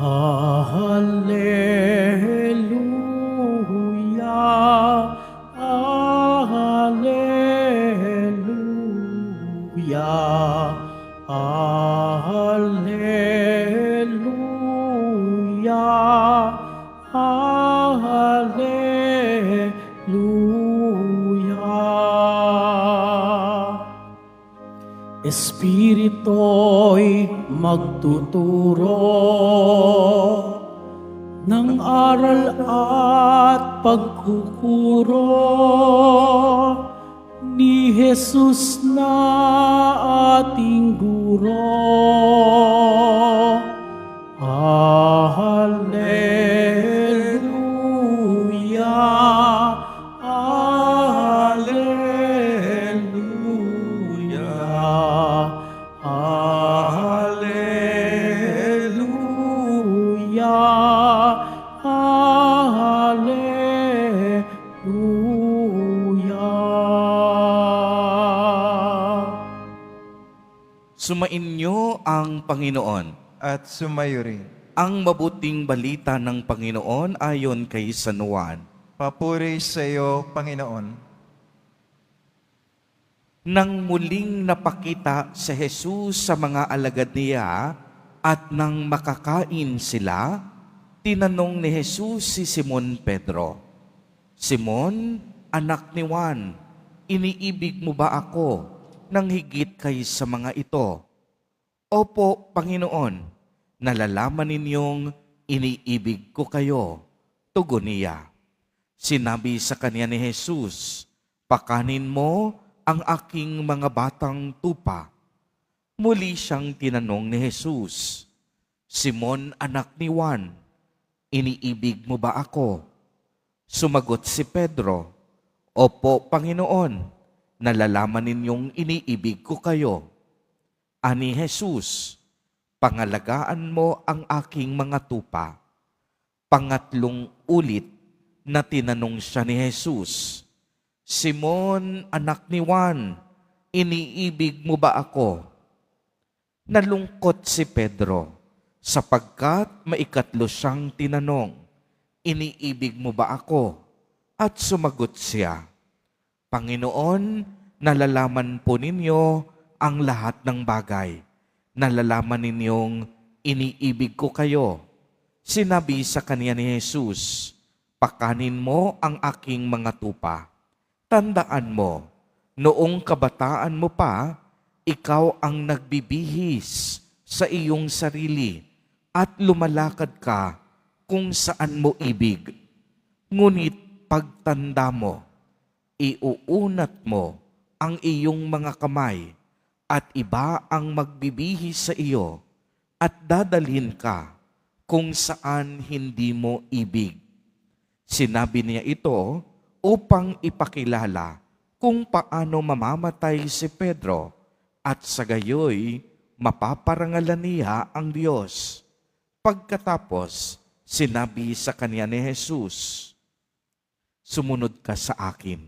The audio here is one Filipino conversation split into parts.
Alleluia, Alleluia, Alleluia, Alleluia. Espirito'y magtuturo ng aral at pagkukuro ni Jesus na ating guro. Alleluia, Alleluia, Alleluia, Alleluia. Sumainyo ang Panginoon. At sumayo rin. Ang mabuting balita ng Panginoon ayon kay San Juan. Papuri sa iyo, Panginoon. Nang muling napakita si Jesus sa mga alagad niya at nang makakain sila, tinanong ni Jesus si Simon Pedro, "Simon, anak ni Juan, iniibig mo ba ako nang higit kaysa mga ito?" "Opo, Panginoon, nalalaman ninyong iniibig ko kayo," tugon niya. Sinabi sa kanya ni Jesus, "Pakanin mo ang aking mga batang tupa." Muli siyang tinanong ni Jesus, "Simon, anak ni Juan, iniibig mo ba ako?" Sumagot si Pedro, "Opo, Panginoon, nalalaman ninyong iniibig ko kayo." Ani Jesus, "Pangalagaan mo ang aking mga tupa." Pangatlong ulit na tinanong siya ni Jesus, "Simon, anak ni Juan, iniibig mo ba ako?" Nalungkot si Pedro sapagkat maikatlo siyang tinanong, "Iniibig mo ba ako?" At sumagot siya, "Panginoon, nalalaman po ninyo ang lahat ng bagay. Nalalaman ninyong iniibig ko kayo." Sinabi sa kanya ni Jesus, "Pakanin mo ang aking mga tupa." Tandaan mo, noong kabataan mo pa, ikaw ang nagbibihis sa iyong sarili at lumalakad ka kung saan mo ibig. Ngunit pagtanda mo, iuunat mo ang iyong mga kamay at iba ang magbibihis sa iyo at dadalhin ka kung saan hindi mo ibig. Sinabi niya ito upang ipakilala kung paano mamamatay si Pedro at sa gayoy mapaparangalan niya ang Diyos. Pagkatapos, sinabi sa kanya ni Jesus, "Sumunod ka sa akin."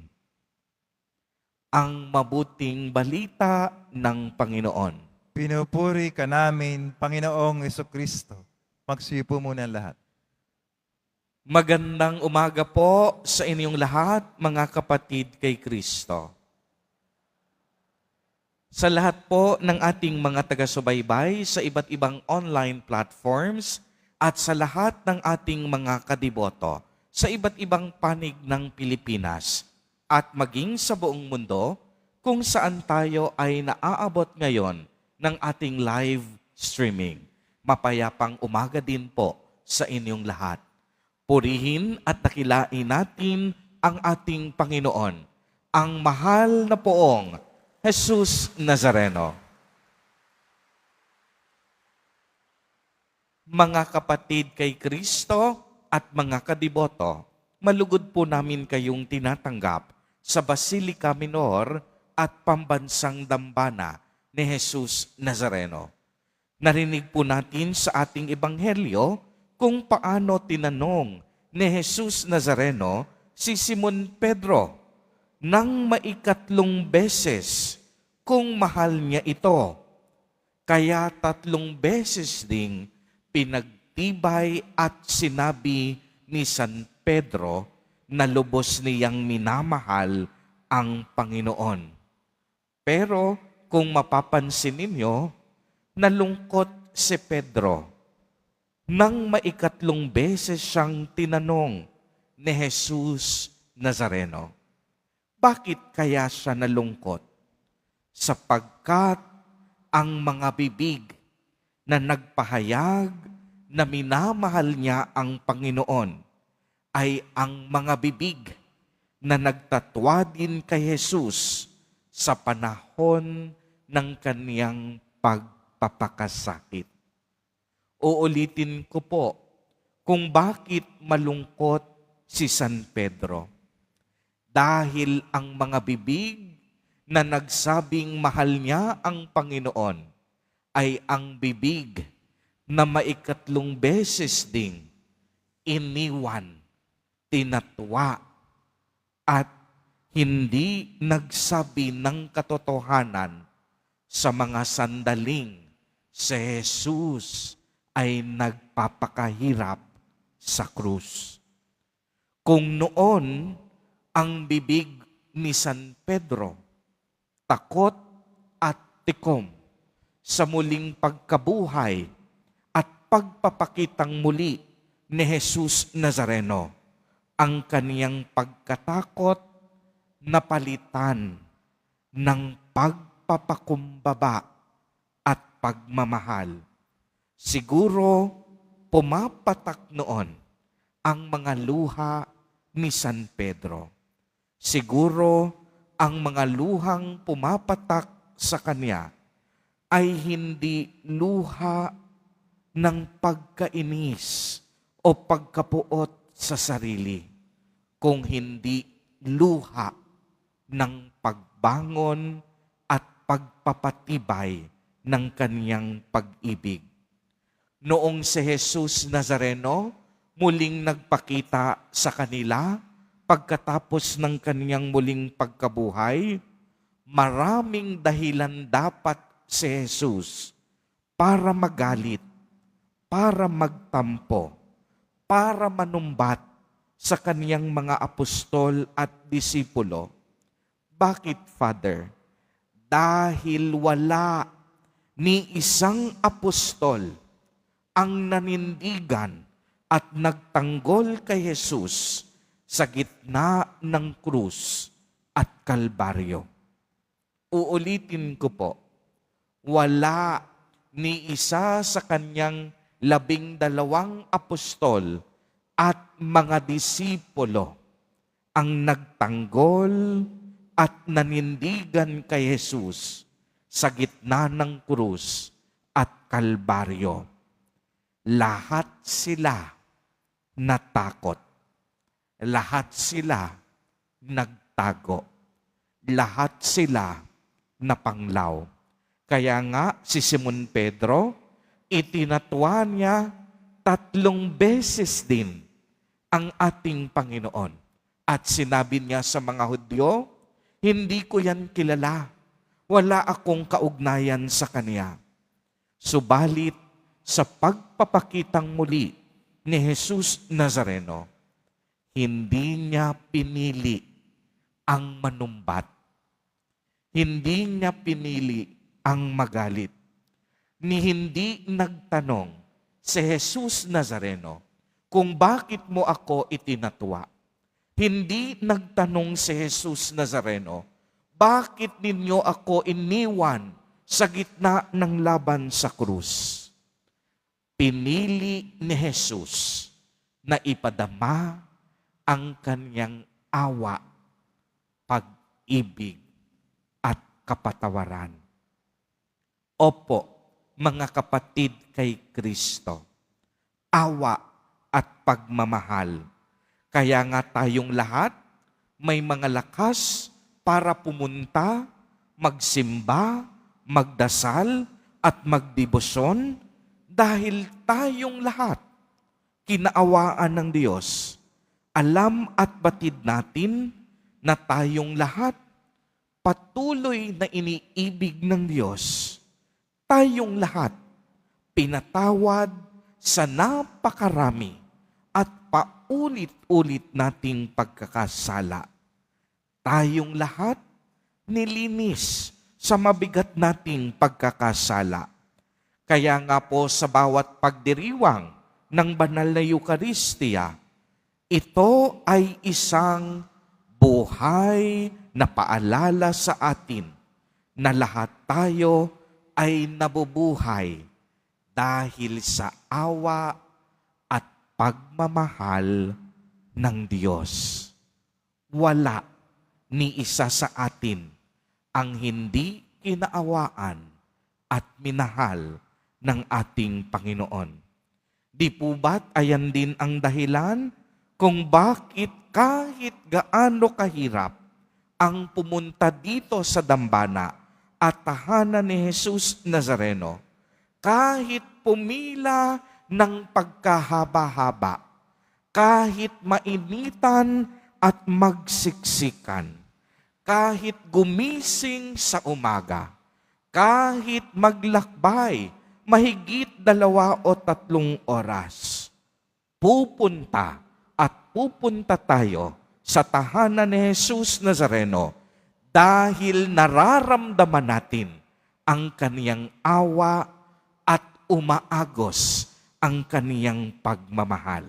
Ang mabuting balita ng Panginoon. Pinupuri ka namin, Panginoong Jesucristo. Magsiyo po muna ang lahat. Magandang umaga po sa inyong lahat, mga kapatid kay Kristo. Sa lahat po ng ating mga taga-subaybay sa iba't ibang online platforms at sa lahat ng ating mga kadiboto sa iba't ibang panig ng Pilipinas at maging sa buong mundo kung saan tayo ay naaabot ngayon ng ating live streaming. Mapayapang umaga din po sa inyong lahat. Purihin at dakilain natin ang ating Panginoon, ang mahal na poong Jesus Nazareno. Mga kapatid kay Kristo at mga kadiboto, malugod po namin kayong tinatanggap sa Basilica Minor at Pambansang Dambana ni Jesus Nazareno. Narinig po natin sa ating ebanghelyo kung paano tinanong ni Jesus Nazareno si Simon Pedro nang maikatlong beses kung mahal niya ito. Kaya 3 beses ding nagtibay at sinabi ni San Pedro na lubos niyang minamahal ang Panginoon. Pero kung mapapansin ninyo, nalungkot si Pedro nang maikatlong beses siyang tinanong ni Jesus Nazareno. Bakit kaya siya nalungkot? Sapagkat ang mga bibig na nagpahayag na minamahal niya ang Panginoon ay ang mga bibig na nagtatwa din kay Jesus sa panahon ng kaniyang pagpapakasakit. Uulitin ko po kung bakit malungkot si San Pedro. Dahil ang mga bibig na nagsabing mahal niya ang Panginoon ay ang bibig na maikatlong beses ding iniwan, tinatwa, at hindi nagsabi ng katotohanan sa mga sandaling si Jesus ay nagpapakahirap sa krus. Kung noon ang bibig ni San Pedro takot at tikom sa muling pagkabuhay at pagpapakitang muli ni Jesus Nazareno, ang kaniyang pagkatakot na palitan ng pagpapakumbaba at pagmamahal. Siguro pumapatak noon ang mga luha ni San Pedro. Siguro ang mga luhang pumapatak sa kanya ay hindi luha ng pagkainis o pagkapuot sa sarili, kung hindi luha ng pagbangon at pagpapatibay ng kaniyang pag-ibig. Noong si Jesus Nazareno muling nagpakita sa kanila pagkatapos ng kaniyang muling pagkabuhay, maraming dahilan dapat si Jesus para magalit, para magtampo, para manumbat sa kaniyang mga apostol at disipulo. Bakit, Father? Dahil wala ni isang apostol ang nanindigan at nagtanggol kay Jesus sa gitna ng krus at kalbaryo. Uulitin ko po, wala ni isa sa kanyang 12 apostol at mga disipulo ang nagtanggol at nanindigan kay Jesus sa gitna ng krus at kalbaryo. Lahat sila natakot. Lahat sila nagtago. Lahat sila napanglaw. Kaya nga si Simon Pedro, itinatwa niya 3 beses din ang ating Panginoon. At sinabi niya sa mga Hudyo, hindi ko yan kilala. Wala akong kaugnayan sa Kanya. Subalit sa pagpapakitang muli ni Jesus Nazareno, hindi niya pinili ang manumbat. Hindi niya pinili ang magalit. Ni hindi nagtanong si Jesus Nazareno kung bakit mo ako itinatwa. Hindi nagtanong si Jesus Nazareno, bakit ninyo ako iniwan sa gitna ng laban sa krus? Pinili ni Jesus na ipadama ang kanyang awa, pag-ibig, at kapatawaran. Opo, mga kapatid kay Kristo, awa at pagmamahal. Kaya nga tayong lahat may mga lakas para pumunta, magsimba, magdasal, at magdebosyon dahil tayong lahat kinaawaan ng Diyos. Alam at batid natin na tayong lahat patuloy na iniibig ng Diyos. Tayong lahat pinatawad sa napakarami at paulit-ulit nating pagkakasala. Tayong lahat nilinis sa mabigat nating pagkakasala. Kaya nga po sa bawat pagdiriwang ng banal na Eucharistia, ito ay isang buhay na paalala sa atin na lahat tayo ay nabubuhay dahil sa awa at pagmamahal ng Diyos. Wala ni isa sa atin ang hindi kinaawaan at minahal ng ating Panginoon. Di po ba't ayan din ang dahilan kung bakit kahit gaano kahirap ang pumunta dito sa dambana at tahanan ni Jesus Nazareno, kahit pumila ng pagkahaba-haba, kahit mainitan at magsiksikan, kahit gumising sa umaga, kahit maglakbay mahigit 2 o 3 oras, pupunta tayo sa tahanan ni Jesus Nazareno dahil nararamdaman natin ang kaniyang awa at umaagos ang kaniyang pagmamahal.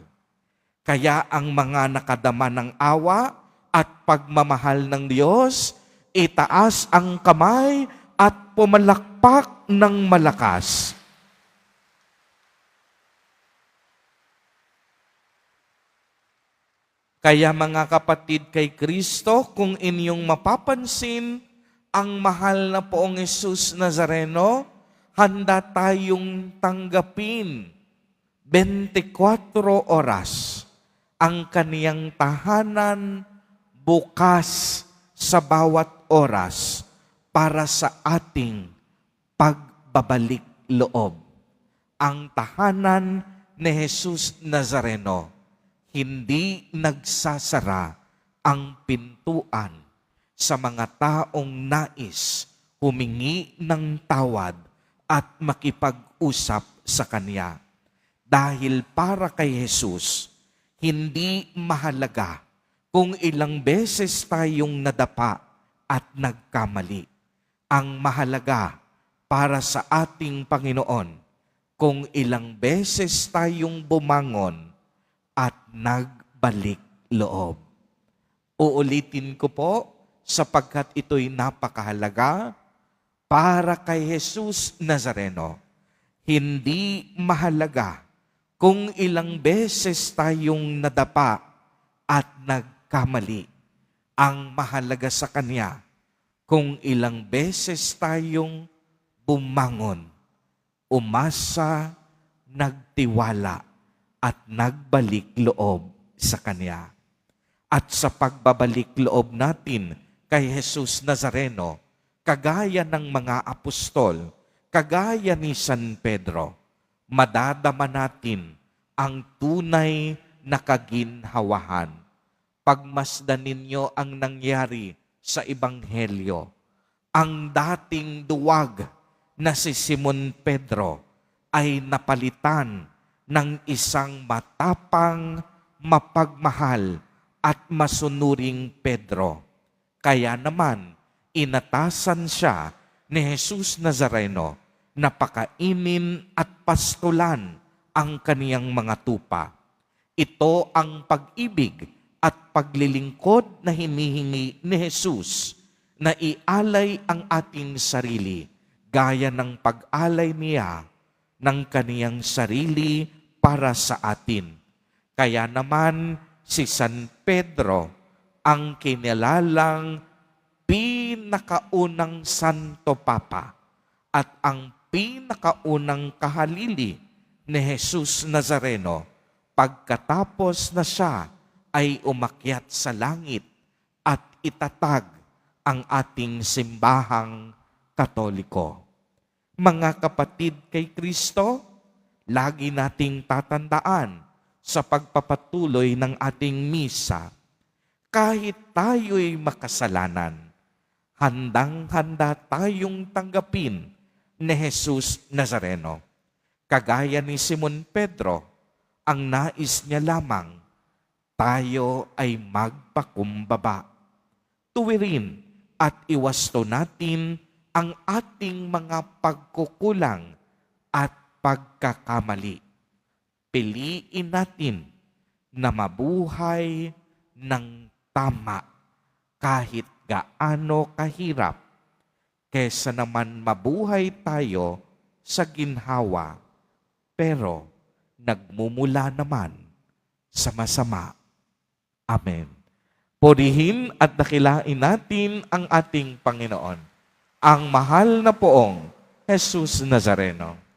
Kaya ang mga nakadama ng awa at pagmamahal ng Diyos, itaas ang kamay at pumalakpak ng malakas. Kaya mga kapatid kay Kristo, kung inyong mapapansin, ang mahal na Poong Jesus Nazareno, handa tayong tanggapin 24 oras ang kaniyang tahanan bukas sa bawat oras para sa ating pagbabalik loob. Ang tahanan ni Jesus Nazareno, hindi nagsasara ang pintuan sa mga taong nais humingi ng tawad at makipag-usap sa Kanya. Dahil para kay Jesus, hindi mahalaga kung ilang beses tayong nadapa at nagkamali. Ang mahalaga para sa ating Panginoon, kung ilang beses tayong bumangon at nagbalik loob. Uulitin ko po sapagkat ito'y napakahalaga para kay Jesus Nazareno. Hindi mahalaga kung ilang beses tayong nadapa at nagkamali. Ang mahalaga sa Kanya, kung ilang beses tayong bumangon, umasa, nagtiwala, at nagbalik loob sa Kanya. At sa pagbabalik loob natin kay Jesus Nazareno, kagaya ng mga apostol, kagaya ni San Pedro, madadama natin ang tunay na kaginhawahan. Pagmasdan ninyo ang nangyari sa Ebanghelyo. Ang dating duwag na si Simon Pedro ay napalitan ng isang matapang, mapagmahal at masunuring Pedro. Kaya naman, inatasan siya ni Jesus Nazareno na pakainin at pastulan ang kaniyang mga tupa. Ito ang pag-ibig at paglilingkod na hinihingi ni Jesus na ialay ang ating sarili gaya ng pag-alay niya ng kaniyang sarili para sa atin. Kaya naman si San Pedro ang kinilalang pinakaunang Santo Papa at ang pinakaunang kahalili ni Jesus Nazareno pagkatapos na siya ay umakyat sa langit at itatag ang ating simbahang Katoliko. Mga kapatid kay Kristo, lagi nating tatandaan sa pagpapatuloy ng ating misa, kahit tayo'y makasalanan, handang-handa tayong tanggapin ni Jesus Nazareno. Kagaya ni Simon Pedro, ang nais niya lamang, tayo ay magpakumbaba. Tuwirin at iwasto natin ang ating mga pagkukulang at pagkakamali. Piliin natin na mabuhay ng tama kahit gaano kahirap, kesa naman mabuhay tayo sa ginhawa pero nagmumula naman sa masama. Amen. Purihin at dakilain natin ang ating Panginoon, ang mahal na poong Jesus Nazareno.